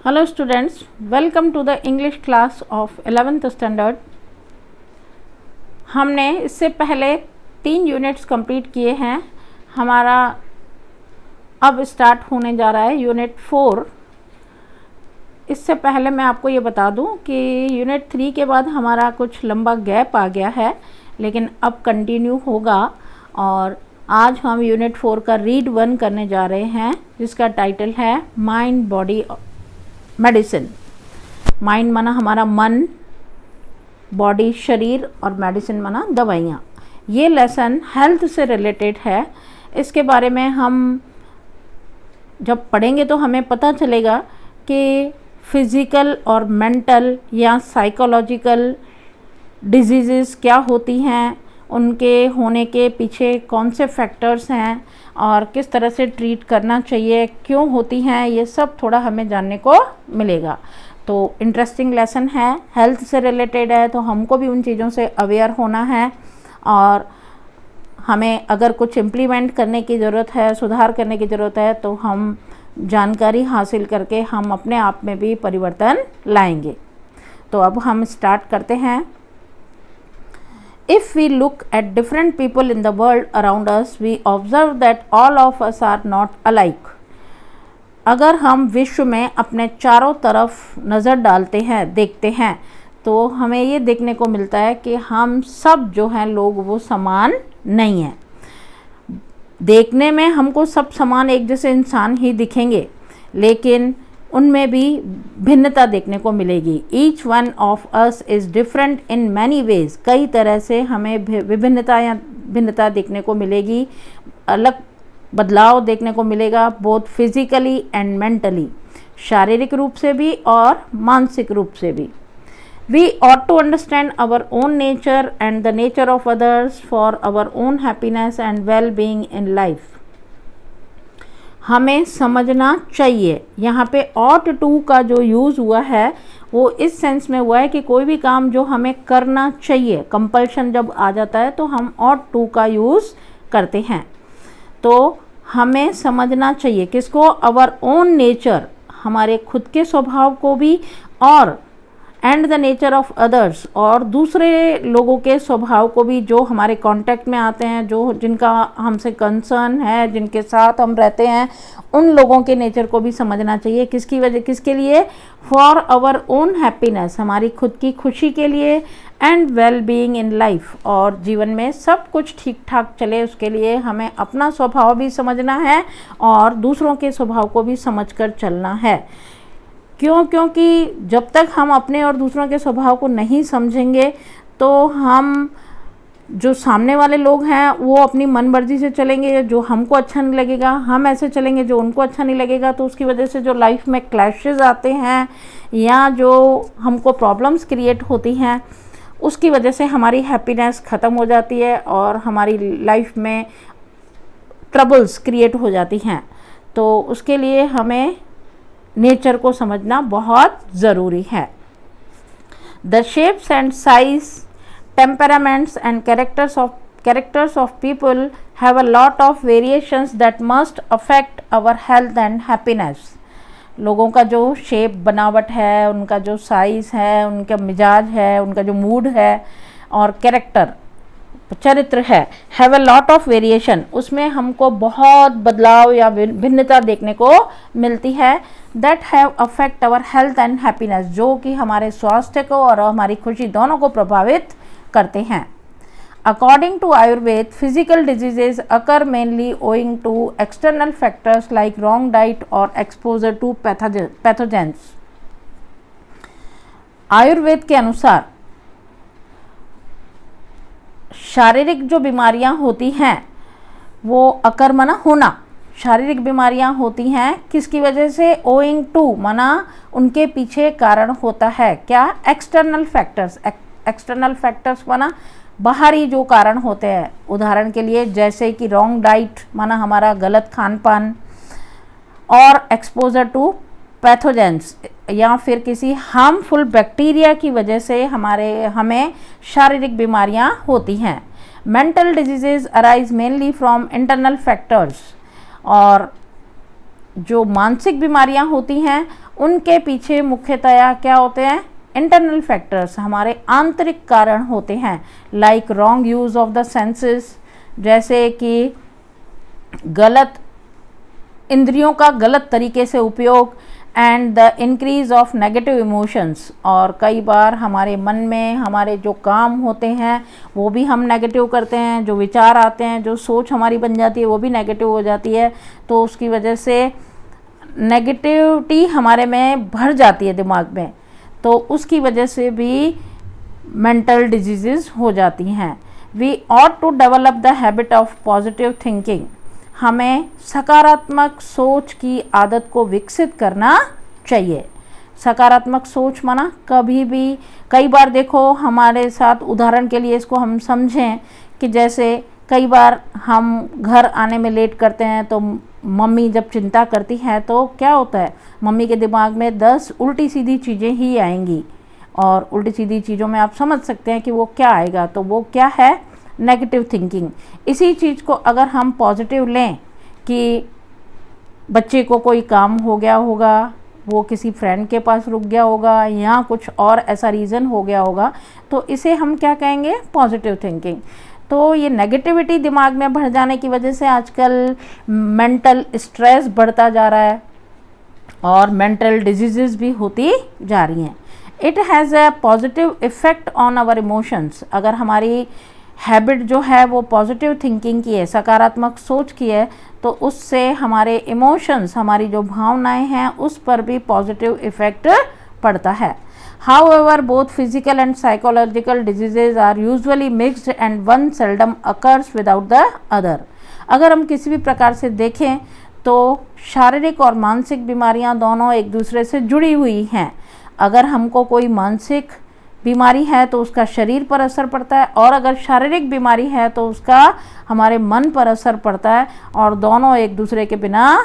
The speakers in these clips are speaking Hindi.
Hello students, welcome to the English class of 11th standard। हमने इससे पहले 3 यूनिट्स कंप्लीट किए हैं। हमारा अब स्टार्ट होने जा रहा है यूनिट 4। इससे पहले मैं आपको ये बता दूं कि यूनिट 3 के बाद हमारा कुछ लंबा गैप आ गया है, लेकिन अब कंटिन्यू होगा। और आज हम यूनिट 4 का रीड 1 करने जा रहे हैं, जिसका टाइटल है माइंड बॉडी मेडिसिन। माइंड माना हमारा मन, बॉडी शरीर, और मेडिसिन माना दवाइयाँ। ये लेसन हेल्थ से रिलेटेड है। इसके बारे में हम जब पढ़ेंगे तो हमें पता चलेगा कि फिज़िकल और मेंटल या साइकोलॉजिकल डिजीज़ेस क्या होती हैं, उनके होने के पीछे कौन से फैक्टर्स हैं और किस तरह से ट्रीट करना चाहिए, क्यों होती हैं, ये सब थोड़ा हमें जानने को मिलेगा। तो इंटरेस्टिंग लेसन है, हेल्थ से रिलेटेड है, तो हमको भी उन चीज़ों से अवेयर होना है। और हमें अगर कुछ इम्प्लीमेंट करने की ज़रूरत है, सुधार करने की ज़रूरत है, तो हम जानकारी हासिल करके हम अपने आप में भी परिवर्तन लाएंगे। तो अब हम स्टार्ट करते हैं। If we look at different people in the world around us, we observe that all of us are not alike. अगर हम विश्व में अपने चारों तरफ नज़र डालते हैं, देखते हैं, तो हमें ये देखने को मिलता है कि हम सब जो हैं लोग वो समान नहीं हैं। देखने में हमको सब समान एक जैसे इंसान ही दिखेंगे, लेकिन उनमें भी भिन्नता देखने को मिलेगी। Each one of us is different in many ways. कई तरह से हमें विभिन्नता या भिन्नता देखने को मिलेगी, अलग बदलाव देखने को मिलेगा, बोथ फिजिकली एंड मेंटली, शारीरिक रूप से भी और मानसिक रूप से भी। We ought to understand our own nature and the nature of others for our own happiness and well being in life. हमें समझना चाहिए। यहाँ पे ऑट टू का जो यूज़ हुआ है वो इस सेंस में हुआ है कि कोई भी काम जो हमें करना चाहिए, कंपल्शन जब आ जाता है तो हम ऑट टू का यूज़ करते हैं। तो हमें समझना चाहिए किसको? आवर ओन नेचर, हमारे खुद के स्वभाव को भी, और and the nature of others, और दूसरे लोगों के स्वभाव को भी, जो हमारे कांटेक्ट में आते हैं, जो जिनका हमसे कंसर्न है, जिनके साथ हम रहते हैं, उन लोगों के नेचर को भी समझना चाहिए। किसकी वजह, किसके लिए? फॉर आवर ओन हैप्पीनेस, हमारी खुद की खुशी के लिए, and well being in life, और जीवन में सब कुछ ठीक ठाक चले उसके लिए हमें अपना स्वभाव भी समझना है और दूसरों के स्वभाव को भी समझकर चलना है। क्योंकि जब तक हम अपने और दूसरों के स्वभाव को नहीं समझेंगे तो हम, जो सामने वाले लोग हैं वो अपनी मनमर्जी से चलेंगे, जो हमको अच्छा नहीं लगेगा, हम ऐसे चलेंगे जो उनको अच्छा नहीं लगेगा। तो उसकी वजह से जो लाइफ में क्लैशेस आते हैं या जो हमको प्रॉब्लम्स क्रिएट होती हैं, उसकी वजह से हमारी हैप्पीनेस ख़त्म हो जाती है और हमारी लाइफ में ट्रबल्स क्रिएट हो जाती हैं। तो उसके लिए हमें नेचर को समझना बहुत ज़रूरी है। The shapes and size, temperaments and characters of people have a lot of variations that must affect our health and happiness. लोगों का जो शेप, बनावट है, उनका जो साइज़ है, उनका मिजाज है, उनका जो मूड है, और कैरेक्टर, चरित्र है, have a lot of variation, उसमें हमको बहुत बदलाव या भिन्नता देखने को मिलती है। That have affect our health and happiness, जो कि हमारे स्वास्थ्य को और हमारी खुशी दोनों को प्रभावित करते हैं। According to Ayurveda, physical diseases occur mainly owing to external factors like wrong diet और एक्सपोजर टू पैथोजेंस। आयुर्वेद के अनुसार शारीरिक जो बीमारियां होती हैं वो अकर माना होना, शारीरिक बीमारियां होती हैं किसकी वजह से? ओइंग टू माना उनके पीछे कारण होता है क्या? External factors. एक्सटर्नल फैक्टर्स माना बाहरी जो कारण होते हैं। उदाहरण के लिए जैसे कि रॉन्ग डाइट माना हमारा गलत खान पान, और एक्सपोजर टू पैथोजेंस या फिर किसी हार्मफुल बैक्टीरिया की वजह से हमें शारीरिक बीमारियां होती हैं। Mental diseases arise mainly from internal factors, और जो मानसिक बीमारियां होती हैं उनके पीछे मुख्यतया क्या होते हैं? इंटरनल फैक्टर्स, हमारे आंतरिक कारण होते हैं, like wrong use of the senses, जैसे कि गलत इंद्रियों का गलत तरीके से उपयोग, and the increase of negative emotions, और कई बार हमारे मन में हमारे जो काम होते हैं वो भी हम नेगेटिव करते हैं, जो विचार आते हैं, जो सोच हमारी बन जाती है वो भी नेगेटिव हो जाती है, तो उसकी वजह से नेगेटिविटी हमारे में भर जाती है दिमाग में, तो उसकी वजह से भी मेंटल डिजीज़ हो जाती हैं। We ought to develop the habit of positive thinking, हमें सकारात्मक सोच की आदत को विकसित करना चाहिए। सकारात्मक सोच माना कभी भी, कई बार देखो हमारे साथ, उदाहरण के लिए इसको हम समझें कि जैसे कई बार हम घर आने में लेट करते हैं तो मम्मी जब चिंता करती है तो क्या होता है, मम्मी के दिमाग में 10 उल्टी सीधी चीज़ें ही आएंगी, और उल्टी सीधी चीज़ों में आप समझ सकते हैं कि वो क्या आएगा, तो वो क्या है? Negative thinking. इसी चीज़ को अगर हम पॉजिटिव लें कि बच्चे को कोई काम हो गया होगा, वो किसी फ्रेंड के पास रुक गया होगा, या कुछ और ऐसा रीज़न हो गया होगा, तो इसे हम क्या कहेंगे? Positive thinking. तो ये नेगेटिविटी दिमाग में भर जाने की वजह से आजकल मेंटल स्ट्रेस बढ़ता जा रहा है और मेंटल डिजीज़ भी होती जा रही हैं। It has a positive effect on our emotions, अगर हमारी हैबिट जो है वो पॉजिटिव थिंकिंग की है, सकारात्मक सोच की है, तो उससे हमारे इमोशंस, हमारी जो भावनाएं हैं उस पर भी पॉजिटिव इफ़ेक्ट पड़ता है। However, both physical and psychological diseases are usually mixed and one seldom occurs without the other. अगर हम किसी भी प्रकार से देखें तो शारीरिक और मानसिक बीमारियां दोनों एक दूसरे से जुड़ी हुई हैं। अगर हमको कोई मानसिक बीमारी है तो उसका शरीर पर असर पड़ता है, और अगर शारीरिक बीमारी है तो उसका हमारे मन पर असर पड़ता है, और दोनों एक दूसरे के बिना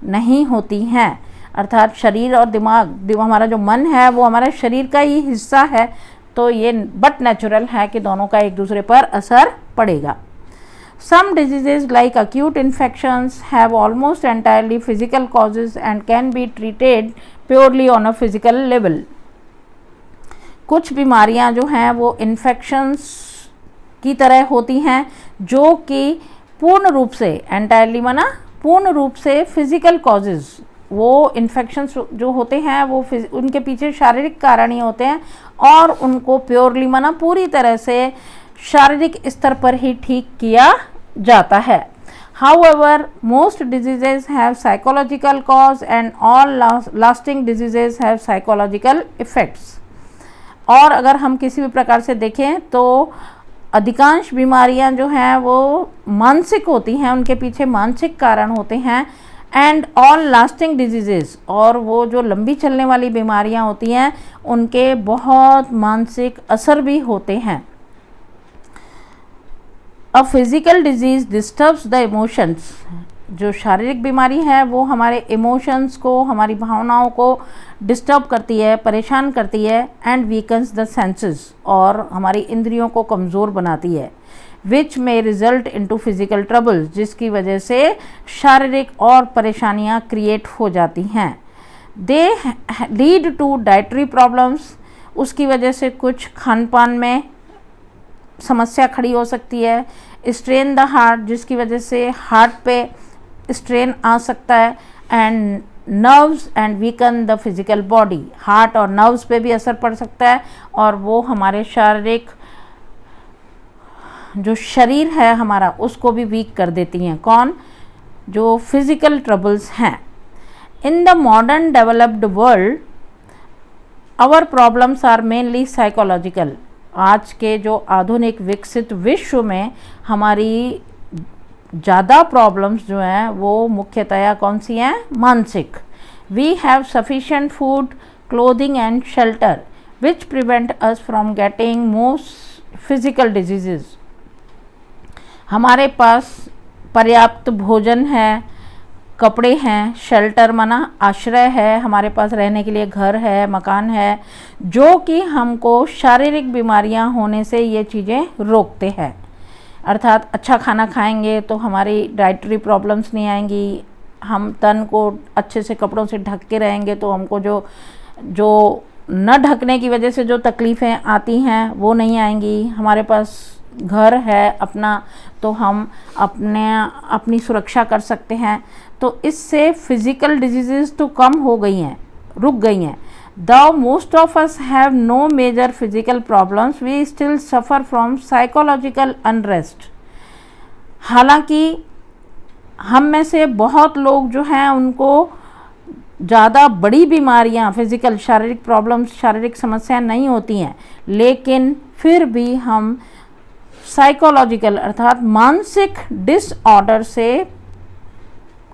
नहीं होती हैं। अर्थात शरीर और दिमाग, हमारा जो मन है वो हमारे शरीर का ही हिस्सा है, तो ये बट नेचुरल है कि दोनों का एक दूसरे पर असर पड़ेगा। Some diseases like acute infections have almost entirely physical causes and can be treated purely on a physical level. कुछ बीमारियां जो हैं वो इन्फेक्शंस की तरह होती हैं जो कि पूर्ण रूप से, एंटायरली माना पूर्ण रूप से फिजिकल कॉजेज, वो इन्फेक्शंस जो होते हैं वो उनके पीछे शारीरिक कारण ही होते हैं, और उनको प्योरली माना पूरी तरह से शारीरिक स्तर पर ही ठीक किया जाता है। However, most diseases have psychological cause and all lasting diseases have psychological effects. और अगर हम किसी भी प्रकार से देखें तो अधिकांश बीमारियां जो हैं वो मानसिक होती हैं, उनके पीछे मानसिक कारण होते हैं, एंड ऑल लास्टिंग डिजीज़ेस, और वो जो लंबी चलने वाली बीमारियां होती हैं उनके बहुत मानसिक असर भी होते हैं। A physical disease disturbs the emotions, जो शारीरिक बीमारी है वो हमारे इमोशंस को, हमारी भावनाओं को डिस्टर्ब करती है, परेशान करती है, एंड वीकन्स द सेंसेस, और हमारी इंद्रियों को कमज़ोर बनाती है, विच में रिजल्ट इनटू फिजिकल ट्रबल्स, जिसकी वजह से शारीरिक और परेशानियां क्रिएट हो जाती हैं। They lead to dietary problems, उसकी वजह से कुछ खान पान में समस्या खड़ी हो सकती है। स्ट्रेन द हार्ट, जिसकी वजह से हार्ट पे स्ट्रेन आ सकता है, and nerves and weaken the physical body, heart और नर्व्स पे भी असर पड़ सकता है, और वो हमारे शारीरिक जो शरीर है हमारा उसको भी वीक कर देती हैं। कौन? जो फिजिकल ट्रबल्स हैं। In the modern developed world our problems are mainly psychological, आज के जो आधुनिक विकसित विश्व में हमारी ज़्यादा प्रॉब्लम्स जो हैं वो मुख्यतया कौन सी हैं? मानसिक। We have sufficient food, clothing and shelter which prevent us from getting most physical disease, हमारे पास पर्याप्त भोजन है, कपड़े हैं, शेल्टर माना आश्रय है, हमारे पास रहने के लिए घर है, मकान है, जो कि हमको शारीरिक बीमारियां होने से ये चीज़ें रोकते हैं। अर्थात अच्छा खाना खाएंगे तो हमारी डाइटरी प्रॉब्लम्स नहीं आएंगी, हम तन को अच्छे से कपड़ों से ढक के रहेंगे तो हमको जो जो न ढकने की वजह से जो तकलीफ़ें आती हैं वो नहीं आएंगी। हमारे पास घर है अपना तो हम अपनी सुरक्षा कर सकते हैं। तो इससे फिज़िकल डिजीज़ तो कम हो गई हैं, रुक गई हैं। Though most of us have no major physical problems, we still suffer from psychological unrest. हालांकि हम में से बहुत लोग जो हैं उनको ज़्यादा बड़ी बीमारियां, फिज़िकल शारीरिक प्रॉब्लम्स, शारीरिक समस्याएं नहीं होती हैं, लेकिन फिर भी हम साइकोलॉजिकल अर्थात मानसिक डिसऑर्डर से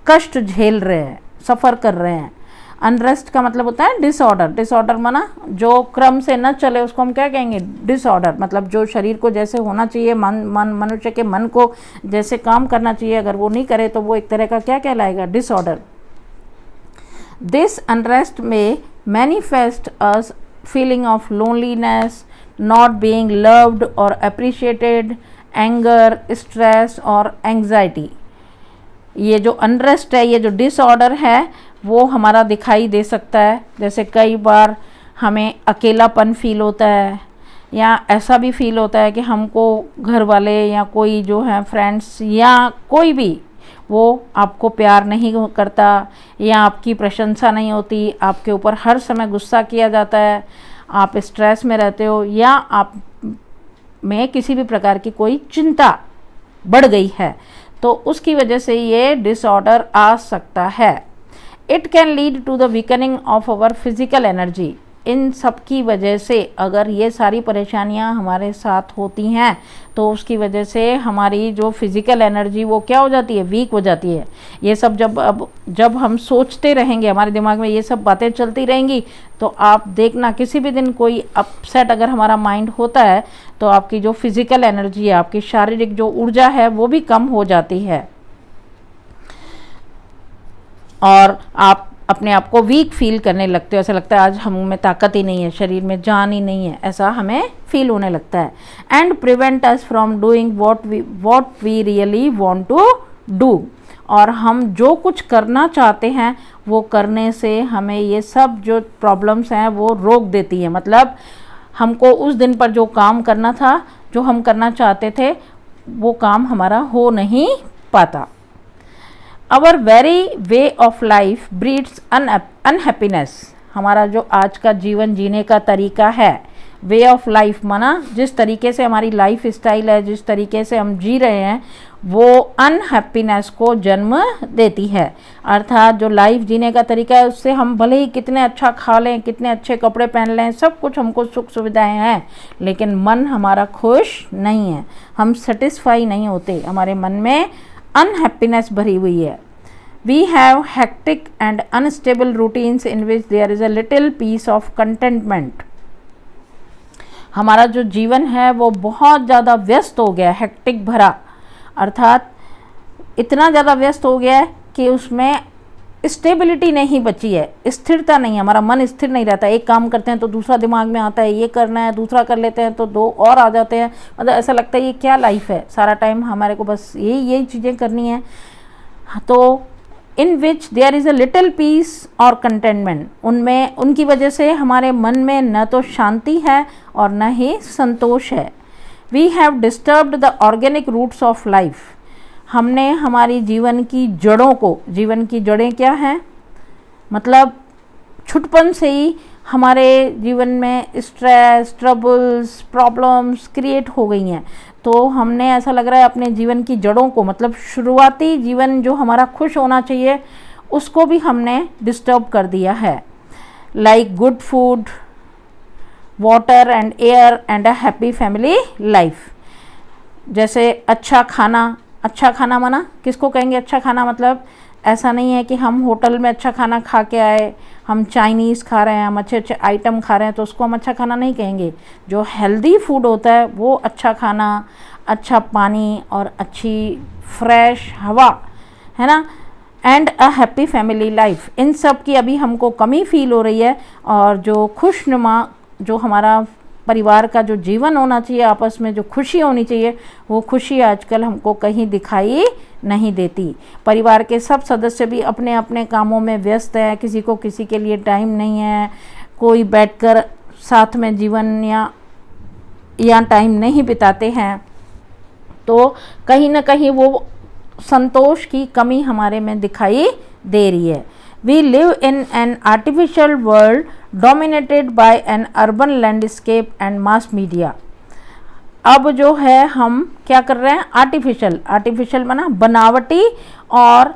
कष्ट झेल रहे हैं, सफ़र कर रहे हैं। अनरेस्ट का मतलब होता है डिसऑर्डर। डिसऑर्डर माना जो क्रम से न चले उसको हम क्या कहेंगे, डिसऑर्डर। मतलब जो शरीर को जैसे होना चाहिए, मनुष्य के मन को जैसे काम करना चाहिए, अगर वो नहीं करे तो वो एक तरह का क्या कहलाएगा, डिसऑर्डर। दिस अनरेस्ट में manifest us feeling of loneliness, not being loved और अप्रिशिएटेड, एंगर, स्ट्रेस और एंग्जाइटी। ये जो अनरेस्ट है, ये जो डिसऑर्डर है, वो हमारा दिखाई दे सकता है। जैसे कई बार हमें अकेलापन फील होता है, या ऐसा भी फील होता है कि हमको घर वाले या कोई जो है फ्रेंड्स या कोई भी वो आपको प्यार नहीं करता, या आपकी प्रशंसा नहीं होती, आपके ऊपर हर समय गुस्सा किया जाता है, आप स्ट्रेस में रहते हो, या आप में किसी भी प्रकार की कोई चिंता बढ़ गई है, तो उसकी वजह से ये डिसऑर्डर आ सकता है। It can lead to the weakening of our physical energy. इन सब की वजह से अगर ये सारी परेशानियां हमारे साथ होती हैं तो उसकी वजह से हमारी जो फिज़िकल एनर्जी वो क्या हो जाती है, वीक हो जाती है। ये सब जब हम सोचते रहेंगे, हमारे दिमाग में ये सब बातें चलती रहेंगी, तो आप देखना किसी भी दिन कोई अपसेट अगर हमारा माइंड होता है तो आपकी जो फिज़िकल एनर्जी है, आपकी शारीरिक जो ऊर्जा है वो भी कम हो जाती है और आप अपने आप को वीक फील करने लगते हो। ऐसा लगता है आज हम में ताकत ही नहीं है, शरीर में जान ही नहीं है, ऐसा हमें फील होने लगता है। And prevent us from doing what we really want to do. और हम जो कुछ करना चाहते हैं वो करने से हमें ये सब जो प्रॉब्लम्स हैं वो रोक देती है। मतलब हमको उस दिन पर जो काम करना था, जो हम करना चाहते थे, वो काम हमारा हो नहीं पाता। Our very way of life breeds unhappiness. हमारा जो आज का जीवन जीने का तरीका है, वे ऑफ लाइफ माना जिस तरीके से हमारी लाइफ स्टाइल है, जिस तरीके से हम जी रहे हैं, वो अनहैप्पीनेस को जन्म देती है। अर्थात जो लाइफ जीने का तरीका है उससे हम भले ही कितने अच्छा खा लें, कितने अच्छे कपड़े पहन लें, सब कुछ हमको सुख सुविधाएं हैं, लेकिन मन हमारा खुश नहीं है, हम सेटिस्फाई नहीं होते, हमारे मन में अनहैप्पीनेस भरी हुई है। We have hectic and unstable routines in which there is a little piece of contentment. हमारा जो जीवन है वो बहुत ज़्यादा व्यस्त हो गया है, हेक्टिक भरा, अर्थात इतना ज़्यादा व्यस्त हो गया है कि उसमें स्टेबिलिटी नहीं बची है, स्थिरता नहीं है, हमारा मन स्थिर नहीं रहता। एक काम करते हैं तो दूसरा दिमाग में आता है, ये करना है, दूसरा कर लेते हैं तो दो और आ जाते हैं। मतलब ऐसा लगता है ये क्या लाइफ है, सारा टाइम हमारे को बस यही चीज़ें करनी है। तो in which there is a little peace और कंटेनमेंट, उनमें उनकी वजह से हमारे मन में न तो शांति है और न ही संतोष है। We have disturbed the organic roots of life. हमने हमारी जीवन की जड़ों को, जीवन की जड़ें क्या हैं, मतलब छुटपन से ही हमारे जीवन में स्ट्रेस, ट्रबल्स, प्रॉब्लम्स क्रिएट हो गई हैं। तो हमने ऐसा लग रहा है अपने जीवन की जड़ों को, मतलब शुरुआती जीवन जो हमारा खुश होना चाहिए उसको भी हमने डिस्टर्ब कर दिया है। Like good food, water and air and a happy family life. जैसे अच्छा खाना माना किसको कहेंगे अच्छा खाना? मतलब ऐसा नहीं है कि हम होटल में अच्छा खाना खा के आए, हम चाइनीज़ खा रहे हैं, हम अच्छे अच्छे आइटम खा रहे हैं तो उसको हम अच्छा खाना नहीं कहेंगे। जो हेल्दी फूड होता है वो अच्छा खाना, अच्छा पानी और अच्छी फ्रेश हवा, है ना, and a happy family life. इन सब की अभी हमको कमी फील हो रही है और जो खुशनुमा जो हमारा परिवार का जो जीवन होना चाहिए, आपस में जो खुशी होनी चाहिए, वो खुशी आजकल हमको कहीं दिखाई नहीं देती। परिवार के सब सदस्य भी अपने अपने कामों में व्यस्त हैं, किसी को किसी के लिए टाइम नहीं है, कोई बैठकर साथ में जीवन या टाइम नहीं बिताते हैं। तो कहीं ना कहीं वो संतोष की कमी हमारे में दिखाई दे रही है। We live in an artificial world dominated by an urban landscape and mass media. अब जो है हम क्या कर रहे हैं, आर्टिफिशियल माना बनावटी, और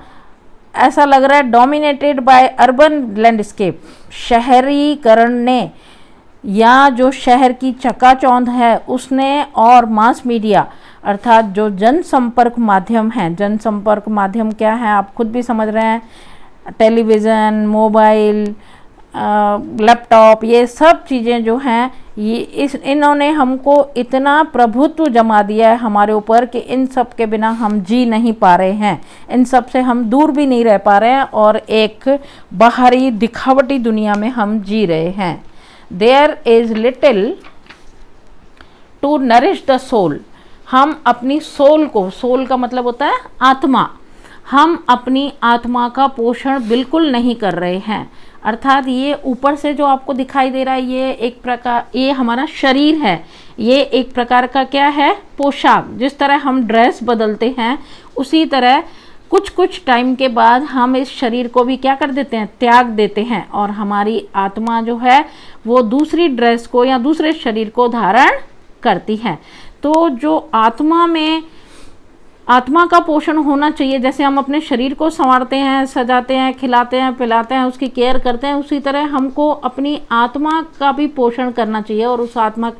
ऐसा लग रहा है डोमिनेटेड बाय अर्बन लैंडस्केप, शहरीकरण ने या जो शहर की चकाचौंध है उसने, और मास मीडिया अर्थात जो जनसंपर्क माध्यम है। जनसंपर्क माध्यम क्या है आप खुद भी समझ रहे हैं, टेलीविज़न, मोबाइल, लैपटॉप, ये सब चीज़ें जो हैं, ये इन्होंने हमको इतना प्रभुत्व जमा दिया है हमारे ऊपर कि इन सब के बिना हम जी नहीं पा रहे हैं, इन सब से हम दूर भी नहीं रह पा रहे हैं, और एक बाहरी दिखावटी दुनिया में हम जी रहे हैं। There is little to nourish the soul. हम अपनी सोल को, सोल का मतलब होता है आत्मा, हम अपनी आत्मा का पोषण बिल्कुल नहीं कर रहे हैं। अर्थात ये ऊपर से जो आपको दिखाई दे रहा है, ये एक प्रकार, ये हमारा शरीर है, ये एक प्रकार का क्या है, पोशाक। जिस तरह हम ड्रेस बदलते हैं, उसी तरह कुछ कुछ टाइम के बाद हम इस शरीर को भी क्या कर देते हैं, त्याग देते हैं, और हमारी आत्मा जो है वो दूसरी ड्रेस को या दूसरे शरीर को धारण करती है। तो जो आत्मा में, आत्मा का पोषण होना चाहिए, जैसे हम अपने शरीर को संवारते हैं, सजाते हैं, खिलाते हैं, पिलाते हैं, उसकी केयर करते हैं, उसी तरह हमको अपनी आत्मा का भी पोषण करना चाहिए, और उस आत्मा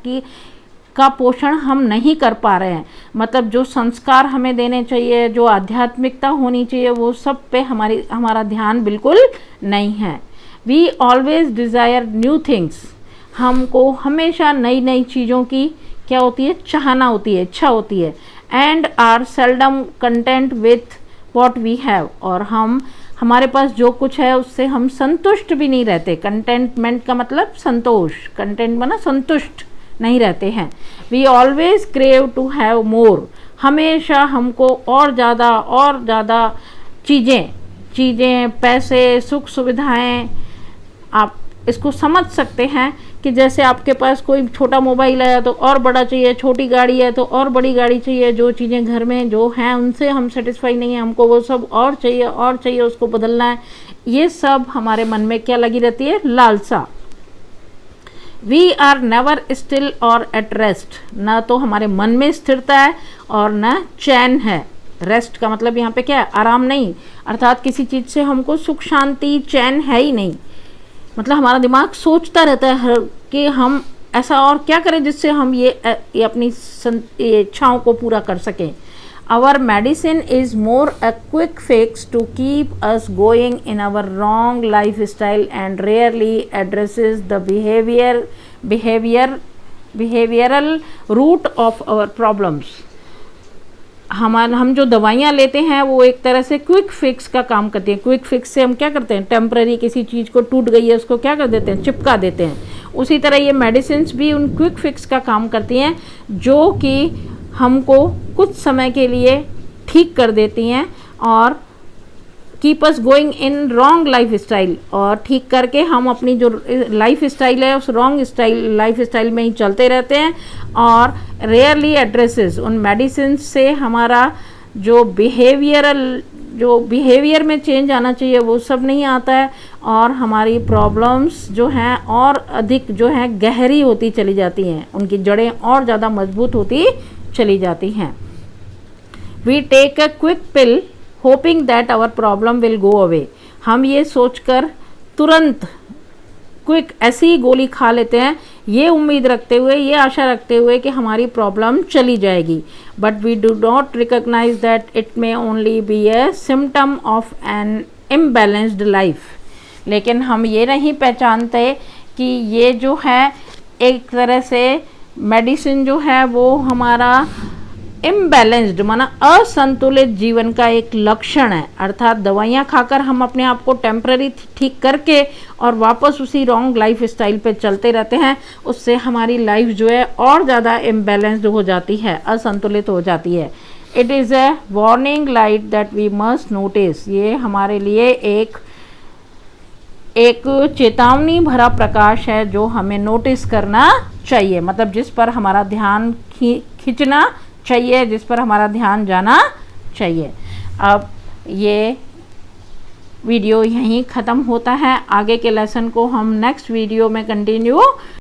का पोषण हम नहीं कर पा रहे हैं। मतलब जो संस्कार हमें देने चाहिए, जो आध्यात्मिकता होनी चाहिए, वो सब पे हमारा ध्यान बिल्कुल नहीं है। We always desire new things. हमको हमेशा नई नई चीज़ों की क्या होती है, चाहना होती है, इच्छा होती है। And are seldom content with what we have. और हमारे पास जो कुछ है उससे हम संतुष्ट भी नहीं रहते। कंटेंटमेंट का मतलब संतोष, कंटेंट माना संतुष्ट नहीं रहते हैं। We always crave to have more. हमेशा हमको और ज़्यादा चीज़ें, पैसे, सुख सुविधाएं, आप इसको समझ सकते हैं कि जैसे आपके पास कोई छोटा मोबाइल है तो और बड़ा चाहिए, छोटी गाड़ी है तो और बड़ी गाड़ी चाहिए, जो चीज़ें घर में जो हैं उनसे हम सेटिस्फाई नहीं है, हमको वो सब और चाहिए, उसको बदलना है। ये सब हमारे मन में क्या लगी रहती है, लालसा। वी आर नेवर स्टिल और एट रेस्ट। ना तो हमारे मन में स्थिरता है और न चैन है। रेस्ट का मतलब यहाँ पे क्या है, आराम नहीं, अर्थात किसी चीज़ से हमको सुख शांति चैन है ही नहीं। मतलब हमारा दिमाग सोचता रहता है कि हम ऐसा और क्या करें जिससे हम ये अपनी इच्छाओं को पूरा कर सकें। Our medicine is a quick fix to keep us going in our wrong lifestyle and rarely addresses the behavioural root of our problems. हम जो दवाइयाँ लेते हैं वो एक तरह से क्विक फिक्स का काम करती हैं। क्विक फिक्स से हम क्या करते हैं, टेम्पररी किसी चीज़ को टूट गई है उसको क्या कर देते हैं, चिपका देते हैं। उसी तरह ये मेडिसिन्स भी उन क्विक फिक्स का काम करती हैं, जो कि हमको कुछ समय के लिए ठीक कर देती हैं और keep us going in wrong life style, और ठीक करके हम अपनी जो लाइफ स्टाइल है उस रॉन्ग लाइफ स्टाइल में ही चलते रहते हैं। और रेयरली एड्रेसेस, उन मेडिसिन से हमारा जो बिहेवियर में चेंज आना चाहिए वो सब नहीं आता है, और हमारी प्रॉब्लम्स जो हैं और अधिक जो हैं गहरी होती चली जाती हैं, उनकी जड़ें और ज़्यादा मजबूत होती चली जाती हैं। We take a quick pill hoping that our problem will go away. हम ये सोचकर तुरंत क्विक ऐसी गोली खा लेते हैं, ये उम्मीद रखते हुए, ये आशा रखते हुए कि हमारी प्रॉब्लम चली जाएगी। But we do not recognise that it may only be a symptom of an imbalanced life. लेकिन हम ये नहीं पहचानते कि ये जो है एक तरह से मेडिसिन जो है वो हमारा इम्बैलेंस्ड माना असंतुलित जीवन का एक लक्षण है। अर्थात दवाइयाँ खाकर हम अपने आप को टेम्पररी ठीक करके और वापस उसी रॉन्ग लाइफ स्टाइल पे चलते रहते हैं, उससे हमारी लाइफ जो है और ज़्यादा इम्बैलेंस्ड हो जाती है, असंतुलित हो जाती है। It is a warning light that we must notice. ये हमारे लिए एक चेतावनी भरा प्रकाश है जो हमें नोटिस करना चाहिए, मतलब जिस पर हमारा ध्यान खींचना चाहिए, जिस पर हमारा ध्यान जाना चाहिए। अब ये वीडियो यहीं ख़त्म होता है। आगे के लेसन को हम नेक्स्ट वीडियो में कंटिन्यू